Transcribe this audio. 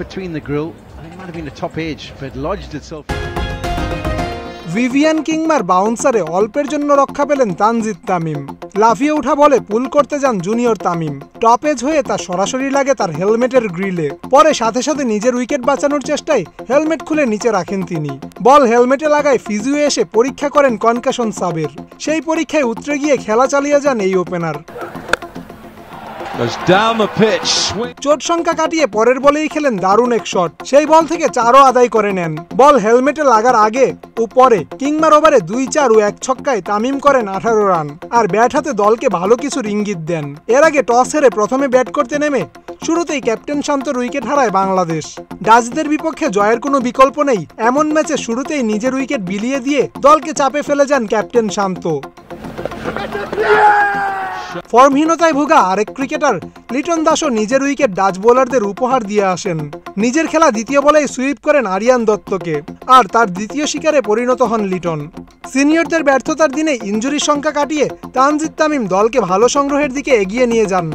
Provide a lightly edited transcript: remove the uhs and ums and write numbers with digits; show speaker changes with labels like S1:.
S1: between the grill. I think it might have been a top edge, but lodged itself.
S2: Vivian কিংমার বাউন্সারে অল্পের জন্য রক্ষা পেলেন তানজিদ তামিম। লাফিয়ে ওঠা বলে পুল করতে যান জুনিয়র তামিম। টপ এজ হয়ে তা সরাসরি লাগে তার হেলমেটের গ্রিলে। পরে সাথে সাথে নিজের উইকেট বাঁচানোর চেষ্টায় হেলমেট খুলে নিচে রাখেন তিনি। বল হেলমেটে লাগায় ফিজিও এসে পরীক্ষা করেন কনকাশন সাবের। সেই পরীক্ষায় উতরে গিয়ে খেলা চালিয়ে যান এই ওপেনার। চোট সংখ্যা কাটিয়ে পরের বলেই খেলেন দারুণ এক শট। সেই বল থেকে 4ও আদায় করে নেন। বল হেলমেটে লাগার আগে ও পরে কিংমার ওভারে 2-4 ও 1 ছক্কায় তামিম করেন 18 রান আর ব্যাট হাতে দলকে ভালো কিছুর ইঙ্গিত দেন। এর আগে টস হেরে প্রথমে ব্যাট করতে নেমে শুরুতেই ক্যাপ্টেন শান্তর উইকেট হারায় বাংলাদেশ। ডাচদের বিপক্ষে জয়ের কোনো বিকল্প নেই এমন ম্যাচে শুরুতেই নিজের উইকেট বিলিয়ে দিয়ে দলকে চাপে ফেলে যান ক্যাপ্টেন শান্ত। ফর্মহীনতায় ভোগা আরেক ক্রিকেটার লিটন দাসও নিজের উইকেট ডাচ বোলারদের উপহার দিয়ে আসেন। নিজের খেলা দ্বিতীয় বলেই সুইপ করেন আরিয়ান দত্তকে আর তার দ্বিতীয় শিকারে পরিণত হন লিটন। সিনিয়রদের ব্যর্থতার দিনে ইনজুরির সংখ্যা কাটিয়ে তানজিদ তামিম দলকে ভালো সংগ্রহের দিকে এগিয়ে নিয়ে যান।